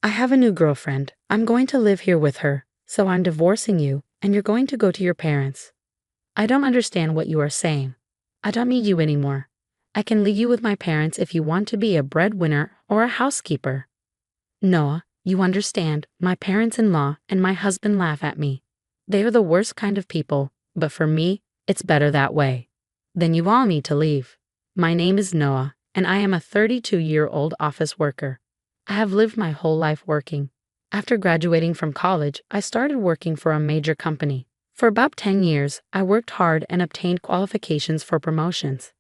I have a new girlfriend. I'm going to live here with her, so I'm divorcing you, and you're going to go to your parents. I don't understand what you are saying. I don't need you anymore. I can leave you with my parents if you want to be a breadwinner or a housekeeper. Noah, you understand, my parents-in-law and my husband laugh at me. They are the worst kind of people, but for me, it's better that way. Then you all need to leave. My name is Noah, and I am a 32-year-old office worker. I have lived my whole life working. After graduating from college, I started working for a major company. For about 10 years, I worked hard and obtained qualifications for promotions.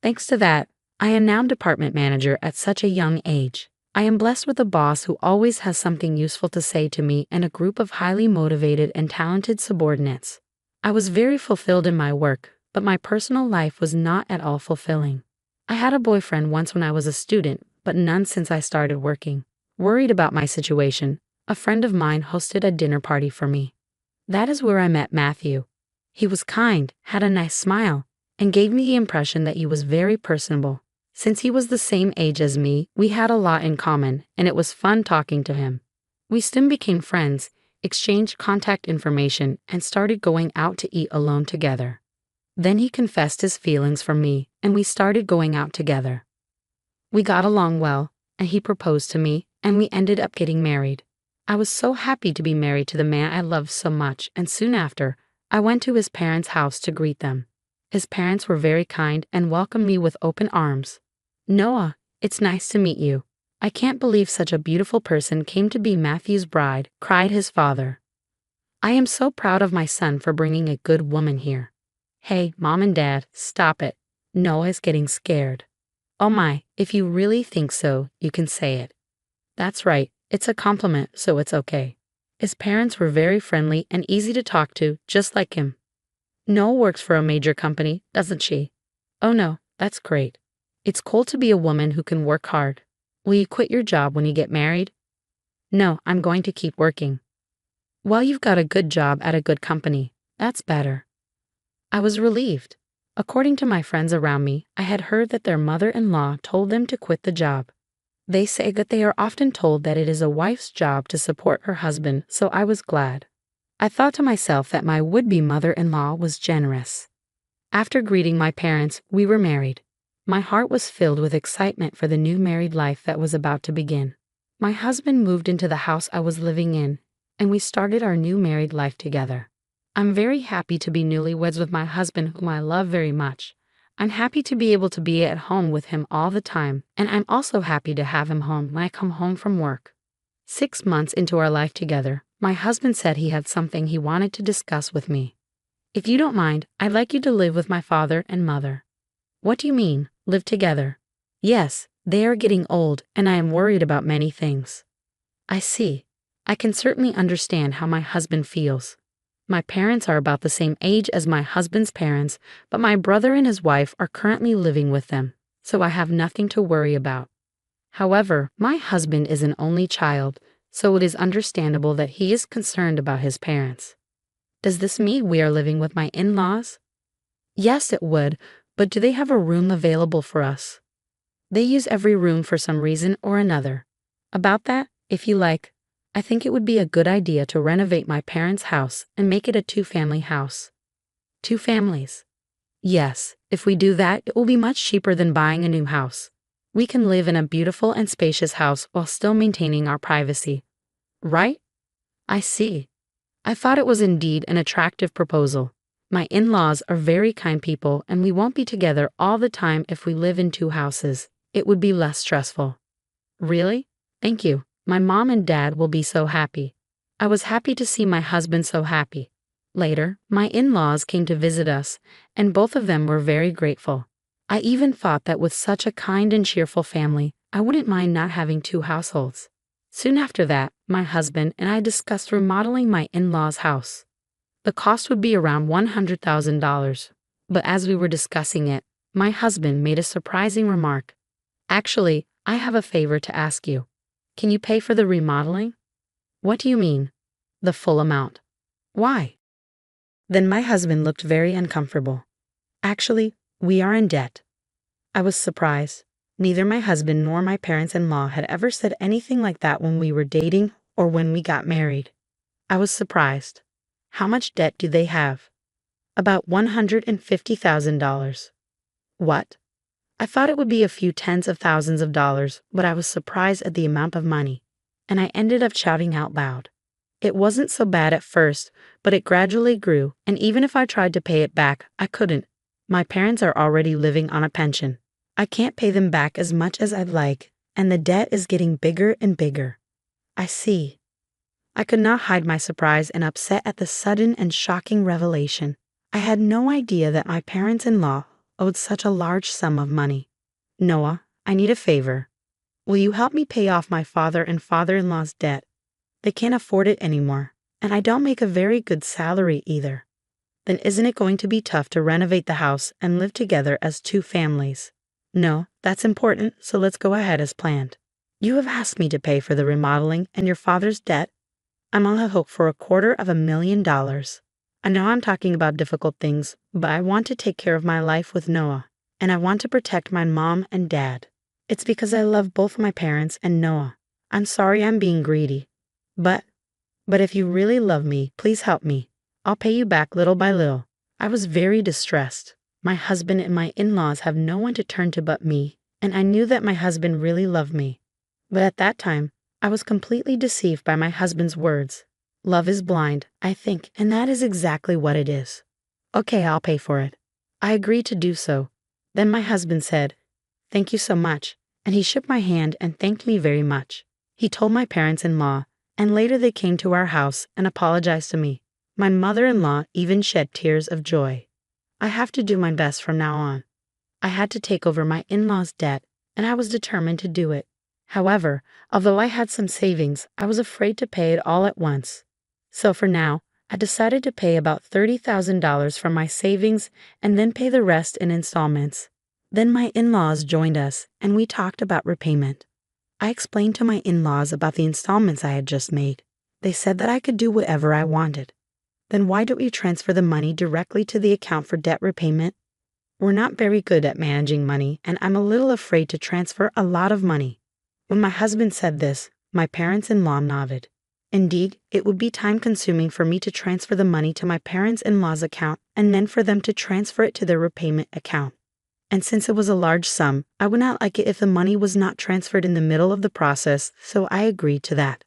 Thanks to that, I am now department manager at such a young age. I am blessed with a boss who always has something useful to say to me and a group of highly motivated and talented subordinates. I was very fulfilled in my work, but my personal life was not at all fulfilling. I had a boyfriend once when I was a student, but none since I started working. Worried about my situation, a friend of mine hosted a dinner party for me. That is where I met Matthew. He was kind, had a nice smile, and gave me the impression that he was very personable. Since he was the same age as me, we had a lot in common, and it was fun talking to him. We soon became friends, exchanged contact information, and started going out to eat alone together. Then he confessed his feelings for me, and we started going out together. We got along well, and he proposed to me, and we ended up getting married. I was so happy to be married to the man I loved so much, and soon after, I went to his parents' house to greet them. His parents were very kind and welcomed me with open arms. Noah, it's nice to meet you. I can't believe such a beautiful person came to be Matthew's bride, cried his father. I am so proud of my son for bringing a good woman here. Hey, Mom and Dad, stop it. Noah is getting scared. Oh my, if you really think so, you can say it. That's right, it's a compliment, so it's okay. His parents were very friendly and easy to talk to, just like him. Noah works for a major company, doesn't she? Oh no, that's great. It's cool to be a woman who can work hard. Will you quit your job when you get married? No, I'm going to keep working. Well, you've got a good job at a good company. That's better. I was relieved. According to my friends around me, I had heard that their mother-in-law told them to quit the job. They say that they are often told that it is a wife's job to support her husband, so I was glad. I thought to myself that my would-be mother-in-law was generous. After greeting my parents, we were married. My heart was filled with excitement for the new married life that was about to begin. My husband moved into the house I was living in, and we started our new married life together. I'm very happy to be newlyweds with my husband, whom I love very much. I'm happy to be able to be at home with him all the time, and I'm also happy to have him home when I come home from work. 6 months into our life together, my husband said he had something he wanted to discuss with me. If you don't mind, I'd like you to live with my father and mother. What do you mean, live together? Yes, they are getting old, and I am worried about many things. I see. I can certainly understand how my husband feels. My parents are about the same age as my husband's parents, but my brother and his wife are currently living with them, so I have nothing to worry about. However, my husband is an only child, so it is understandable that he is concerned about his parents. Does this mean we are living with my in-laws? Yes, it would, but do they have a room available for us? They use every room for some reason or another. About that, if you like, I think it would be a good idea to renovate my parents' house and make it a 2-family house. 2 families. Yes, if we do that, it will be much cheaper than buying a new house. We can live in a beautiful and spacious house while still maintaining our privacy. Right? I see. I thought it was indeed an attractive proposal. My in-laws are very kind people, and we won't be together all the time if we live in 2 houses. It would be less stressful. Really? Thank you. My mom and dad will be so happy. I was happy to see my husband so happy. Later, my in-laws came to visit us, and both of them were very grateful. I even thought that with such a kind and cheerful family, I wouldn't mind not having 2 households. Soon after that, my husband and I discussed remodeling my in-laws' house. The cost would be around $100,000, but as we were discussing it, my husband made a surprising remark. Actually, I have a favor to ask you. Can you pay for the remodeling? What do you mean? The full amount. Why? Then my husband looked very uncomfortable. Actually, we are in debt. I was surprised. Neither my husband nor my parents-in-law had ever said anything like that when we were dating or when we got married. I was surprised. How much debt do they have? About $150,000. What? I thought it would be a few tens of thousands of dollars, but I was surprised at the amount of money, and I ended up shouting out loud. It wasn't so bad at first, but it gradually grew, and even if I tried to pay it back, I couldn't. My parents are already living on a pension. I can't pay them back as much as I'd like, and the debt is getting bigger and bigger. I see. I could not hide my surprise and upset at the sudden and shocking revelation. I had no idea that my parents-in-law owed such a large sum of money. Noah, I need a favor. Will you help me pay off my father and father-in-law's debt? They can't afford it anymore, and I don't make a very good salary either. Then isn't it going to be tough to renovate the house and live together as two families? No, that's important, so let's go ahead as planned. You have asked me to pay for the remodeling and your father's debt. I'm on the hook for $250,000. I know I'm talking about difficult things, but I want to take care of my life with Noah, and I want to protect my mom and dad. It's because I love both my parents and Noah. I'm sorry I'm being greedy. But if you really love me, please help me. I'll pay you back little by little. I was very distressed. My husband and my in-laws have no one to turn to but me, and I knew that my husband really loved me. But at that time, I was completely deceived by my husband's words. Love is blind, I think, and that is exactly what it is. Okay, I'll pay for it. I agreed to do so. Then my husband said, "Thank you so much," and he shook my hand and thanked me very much. He told my parents-in-law, and later they came to our house and apologized to me. My mother-in-law even shed tears of joy. I have to do my best from now on. I had to take over my in-laws' debt, and I was determined to do it. However, although I had some savings, I was afraid to pay it all at once. So for now, I decided to pay about $30,000 from my savings and then pay the rest in installments. Then my in-laws joined us, and we talked about repayment. I explained to my in-laws about the installments I had just made. They said that I could do whatever I wanted. Then why don't we transfer the money directly to the account for debt repayment? We're not very good at managing money, and I'm a little afraid to transfer a lot of money. When my husband said this, my parents-in-law nodded. Indeed, it would be time-consuming for me to transfer the money to my parents-in-law's account and then for them to transfer it to their repayment account. And since it was a large sum, I would not like it if the money was not transferred in the middle of the process, so I agreed to that.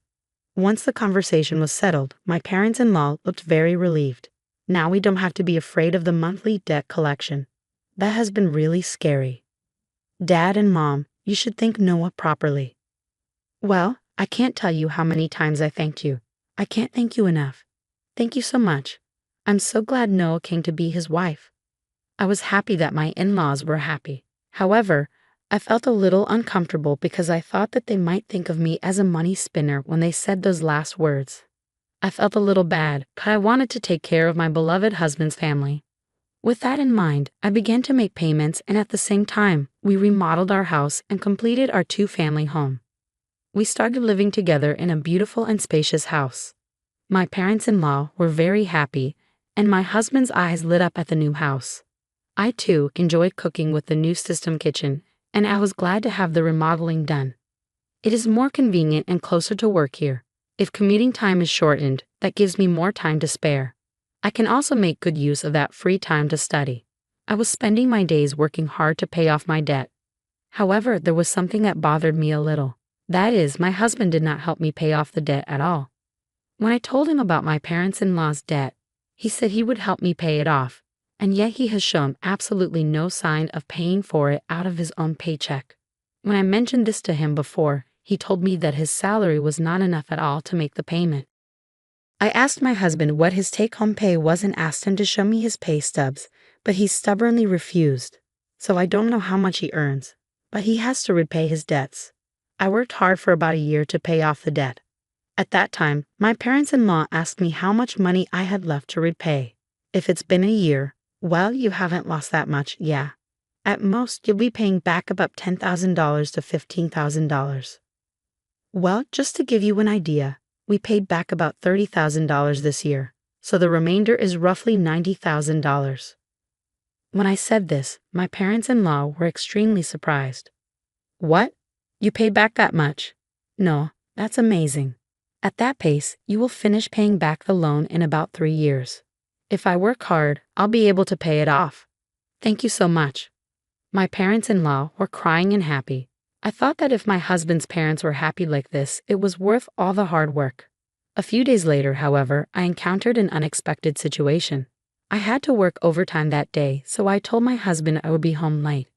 Once the conversation was settled, my parents-in-law looked very relieved. Now we don't have to be afraid of the monthly debt collection. That has been really scary. Dad and Mom, you should thank Noah properly. Well, I can't tell you how many times I thanked you. I can't thank you enough. Thank you so much. I'm so glad Noah came to be his wife. I was happy that my in-laws were happy. However, I felt a little uncomfortable because I thought that they might think of me as a money spinner when they said those last words. I felt a little bad, but I wanted to take care of my beloved husband's family. With that in mind, I began to make payments, and at the same time, we remodeled our house and completed our two-family home. We started living together in a beautiful and spacious house. My parents-in-law were very happy, and my husband's eyes lit up at the new house. I too enjoyed cooking with the new system kitchen, and I was glad to have the remodeling done. It is more convenient and closer to work here. If commuting time is shortened, that gives me more time to spare. I can also make good use of that free time to study. I was spending my days working hard to pay off my debt. However, there was something that bothered me a little. That is, my husband did not help me pay off the debt at all. When I told him about my parents-in-law's debt, he said he would help me pay it off, and yet he has shown absolutely no sign of paying for it out of his own paycheck. When I mentioned this to him before, he told me that his salary was not enough at all to make the payment. I asked my husband what his take-home pay was and asked him to show me his pay stubs, but he stubbornly refused. So I don't know how much he earns, but he has to repay his debts. I worked hard for about a year to pay off the debt. At that time, my parents-in-law asked me how much money I had left to repay. If it's been a year, well, you haven't lost that much, yeah. At most, you'll be paying back about $10,000 to $15,000. Well, just to give you an idea, we paid back about $30,000 this year, so the remainder is roughly $90,000. When I said this, my parents-in-law were extremely surprised. What? You paid back that much? No, that's amazing. At that pace, you will finish paying back the loan in about 3 years. If I work hard, I'll be able to pay it off. Thank you so much. My parents-in-law were crying and happy. I thought that if my husband's parents were happy like this, it was worth all the hard work. A few days later, however, I encountered an unexpected situation. I had to work overtime that day, so I told my husband I would be home late.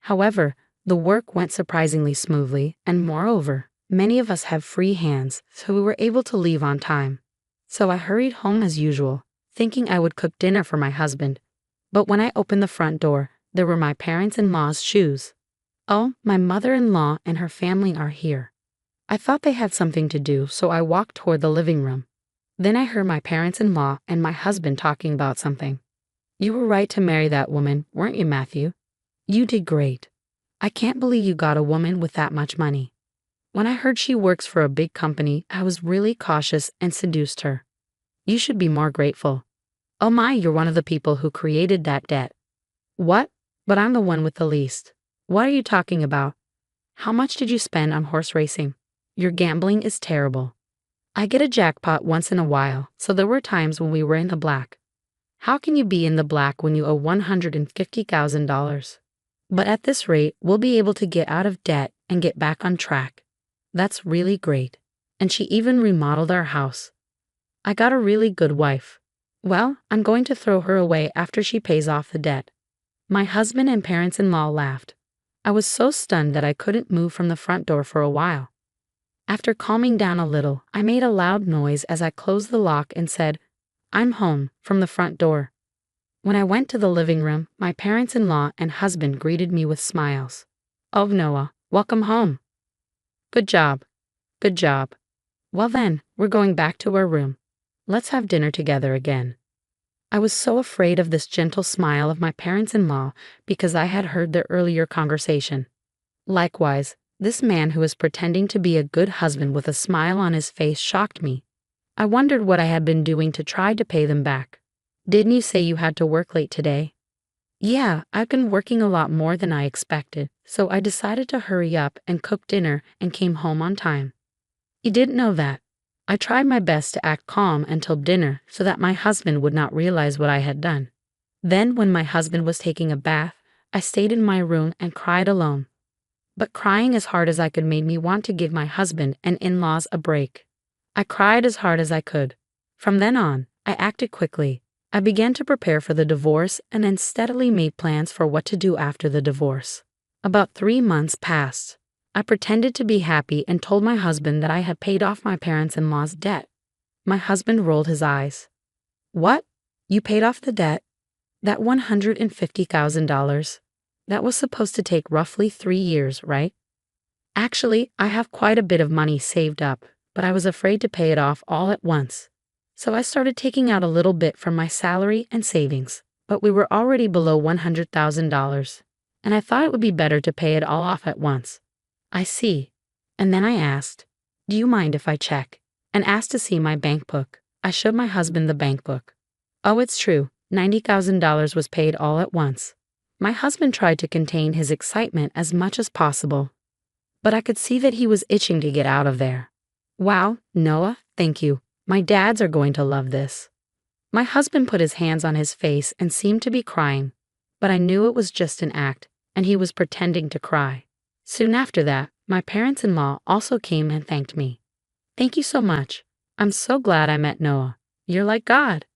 However, the work went surprisingly smoothly, and moreover, many of us have free hands, so we were able to leave on time. So I hurried home as usual, thinking I would cook dinner for my husband. But when I opened the front door, there were my parents-in-law's shoes. Oh, my mother-in-law and her family are here. I thought they had something to do, so I walked toward the living room. Then I heard my parents-in-law and my husband talking about something. You were right to marry that woman, weren't you, Matthew? You did great. I can't believe you got a woman with that much money. When I heard she works for a big company, I was really cautious and seduced her. You should be more grateful. Oh my, you're one of the people who created that debt. What? But I'm the one with the least. What are you talking about? How much did you spend on horse racing? Your gambling is terrible. I get a jackpot once in a while, so there were times when we were in the black. How can you be in the black when you owe $150,000? But at this rate, we'll be able to get out of debt and get back on track. That's really great. And she even remodeled our house. I got a really good wife. Well, I'm going to throw her away after she pays off the debt. My husband and parents-in-law laughed. I was so stunned that I couldn't move from the front door for a while. After calming down a little, I made a loud noise as I closed the lock and said, "I'm home," from the front door. When I went to the living room, my parents-in-law and husband greeted me with smiles. "Oh, Noah, welcome home." "Good job. Good job. Well then, we're going back to our room. Let's have dinner together again." I was so afraid of this gentle smile of my parents-in-law because I had heard their earlier conversation. Likewise, this man who was pretending to be a good husband with a smile on his face shocked me. I wondered what I had been doing to try to pay them back. "Didn't you say you had to work late today?" "Yeah, I've been working a lot more than I expected, so I decided to hurry up and cook dinner and came home on time." You didn't know that. I tried my best to act calm until dinner so that my husband would not realize what I had done. Then, when my husband was taking a bath, I stayed in my room and cried alone. But crying as hard as I could made me want to give my husband and in-laws a break. I cried as hard as I could. From then on, I acted quickly. I began to prepare for the divorce and then steadily made plans for what to do after the divorce. About 3 months passed. I pretended to be happy and told my husband that I had paid off my parents-in-law's debt. My husband rolled his eyes. "What? You paid off the debt? That $150,000? That was supposed to take roughly 3 years, right?" "Actually, I have quite a bit of money saved up, but I was afraid to pay it off all at once. So I started taking out a little bit from my salary and savings, but we were already below $100,000, and I thought it would be better to pay it all off at once." "I see." And then I asked, "Do you mind if I check?" and asked to see my bank book. I showed my husband the bank book. Oh, it's true, $90,000 was paid all at once. My husband tried to contain his excitement as much as possible, but I could see that he was itching to get out of there. "Wow, Noah, thank you. My dads are going to love this." My husband put his hands on his face and seemed to be crying, but I knew it was just an act, and he was pretending to cry. Soon after that, my parents-in-law also came and thanked me. "Thank you so much. I'm so glad I met Noah. You're like God."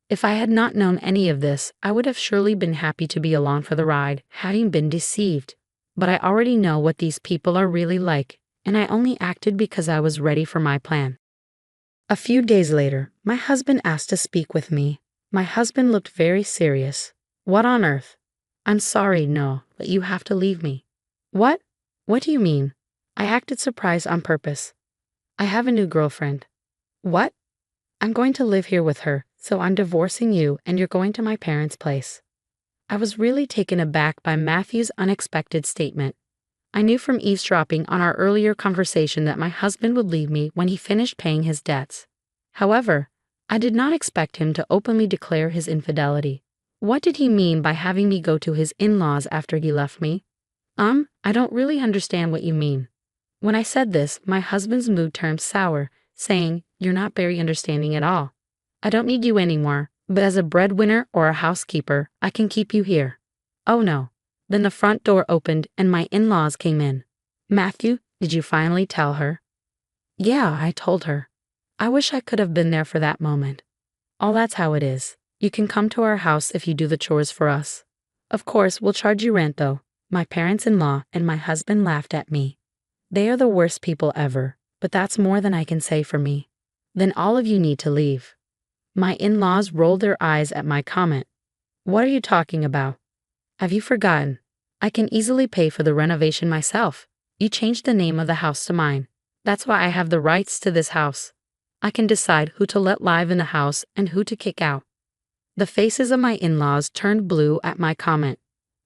If I had not known any of this, I would have surely been happy to be along for the ride, having been deceived. But I already know what these people are really like, and I only acted because I was ready for my plan. A few days later, my husband asked to speak with me. My husband looked very serious. "What on earth?" "I'm sorry, no, but you have to leave me." "What? What do you mean?" I acted surprised on purpose. "I have a new girlfriend." "What?" "I'm going to live here with her, so I'm divorcing you and you're going to my parents' place." I was really taken aback by Matthew's unexpected statement. I knew from eavesdropping on our earlier conversation that my husband would leave me when he finished paying his debts. However, I did not expect him to openly declare his infidelity. What did he mean by having me go to his in-laws after he left me? I don't really understand what you mean. When I said this, my husband's mood turned sour, saying, "You're not very understanding at all. I don't need you anymore, but as a breadwinner or a housekeeper, I can keep you here." Oh no. Then the front door opened and my in-laws came in. "Matthew, did you finally tell her?" "Yeah, I told her. I wish I could have been there for that moment." "Oh, that's how it is. You can come to our house if you do the chores for us. Of course, we'll charge you rent though." My parents-in-law and my husband laughed at me. They are the worst people ever, but that's more than I can say for me. "Then all of you need to leave." My in-laws rolled their eyes at my comment. "What are you talking about? Have you forgotten? I can easily pay for the renovation myself. You changed the name of the house to mine. That's why I have the rights to this house. I can decide who to let live in the house and who to kick out." The faces of my in-laws turned blue at my comment.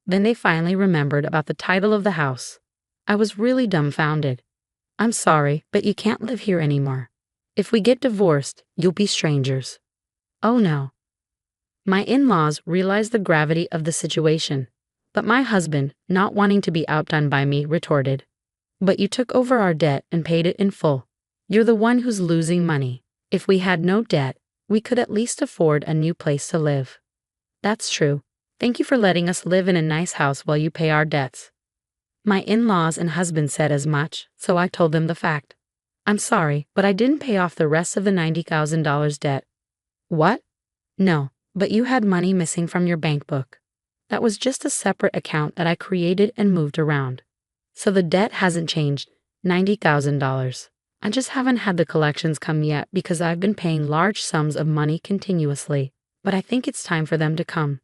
Then they finally remembered about the title of the house. I was really dumbfounded. "I'm sorry, but you can't live here anymore. If we get divorced, you'll be strangers." Oh no. My in-laws realized the gravity of the situation, but my husband, not wanting to be outdone by me, retorted, "But you took over our debt and paid it in full. You're the one who's losing money. If we had no debt, we could at least afford a new place to live." "That's true. Thank you for letting us live in a nice house while you pay our debts." My in-laws and husband said as much, so I told them the fact. "I'm sorry, but I didn't pay off the rest of the $90,000 debt." "What?" "No, but you had money missing from your bank book. That was just a separate account that I created and moved around. So the debt hasn't changed, $90,000. I just haven't had the collections come yet because I've been paying large sums of money continuously, but I think it's time for them to come.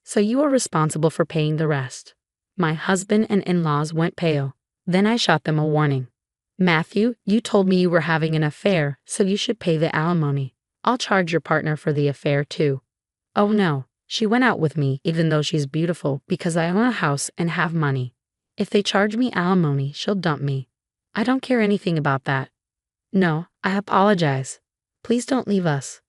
So you are responsible for paying the rest." My husband and in-laws went pale. Then I shot them a warning. "Matthew, you told me you were having an affair, so you should pay the alimony. I'll charge your partner for the affair too." "Oh no, she went out with me even though she's beautiful because I own a house and have money. If they charge me alimony, she'll dump me. I don't care anything about that." "No, I apologize. Please don't leave us."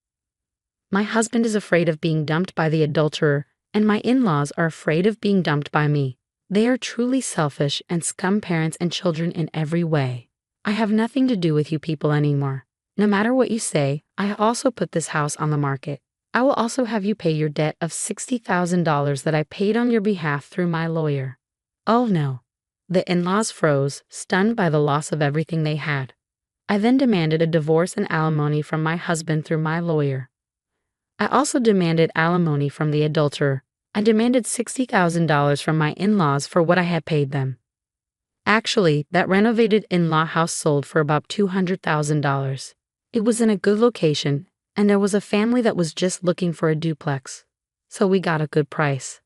My husband is afraid of being dumped by the adulterer, and my in-laws are afraid of being dumped by me. They are truly selfish and scum parents and children in every way. I have nothing to do with you people anymore. No matter what you say, I also put this house on the market. I will also have you pay your debt of $60,000 that I paid on your behalf through my lawyer." Oh no. The in-laws froze, stunned by the loss of everything they had. I then demanded a divorce and alimony from my husband through my lawyer. I also demanded alimony from the adulterer. I demanded $60,000 from my in-laws for what I had paid them. Actually, that renovated in-law house sold for about $200,000. It was in a good location, and there was a family that was just looking for a duplex. So we got a good price.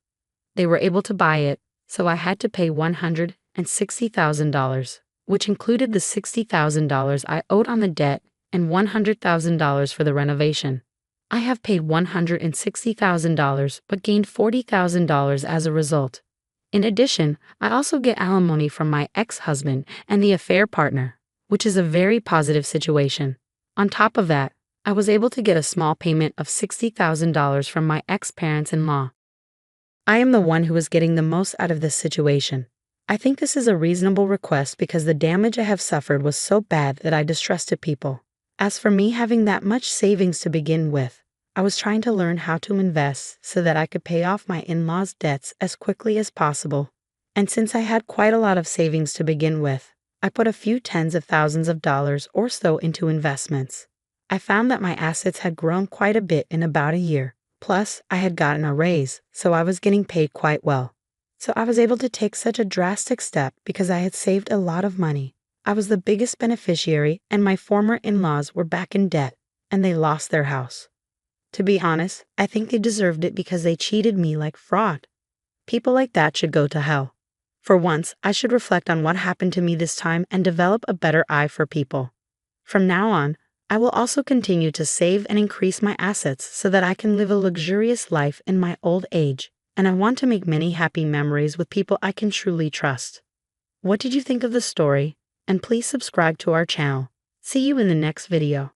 They were able to buy it, so I had to pay $160,000, which included the $60,000 I owed on the debt and $100,000 for the renovation. I have paid $160,000 but gained $40,000 as a result. In addition, I also get alimony from my ex-husband and the affair partner, which is a very positive situation. On top of that, I was able to get a small payment of $60,000 from my ex-parents-in-law. I am the one who is getting the most out of this situation. I think this is a reasonable request because the damage I have suffered was so bad that I distrusted people. As for me having that much savings to begin with, I was trying to learn how to invest so that I could pay off my in-laws' debts as quickly as possible. And since I had quite a lot of savings to begin with, I put a few tens of thousands of dollars or so into investments. I found that my assets had grown quite a bit in about a year. Plus, I had gotten a raise, so I was getting paid quite well. So I was able to take such a drastic step because I had saved a lot of money. I was the biggest beneficiary, and my former in-laws were back in debt, and they lost their house. To be honest, I think they deserved it because they cheated me like fraud. People like that should go to hell. For once, I should reflect on what happened to me this time and develop a better eye for people. From now on, I will also continue to save and increase my assets so that I can live a luxurious life in my old age, and I want to make many happy memories with people I can truly trust. What did you think of the story? And please subscribe to our channel. See you in the next video.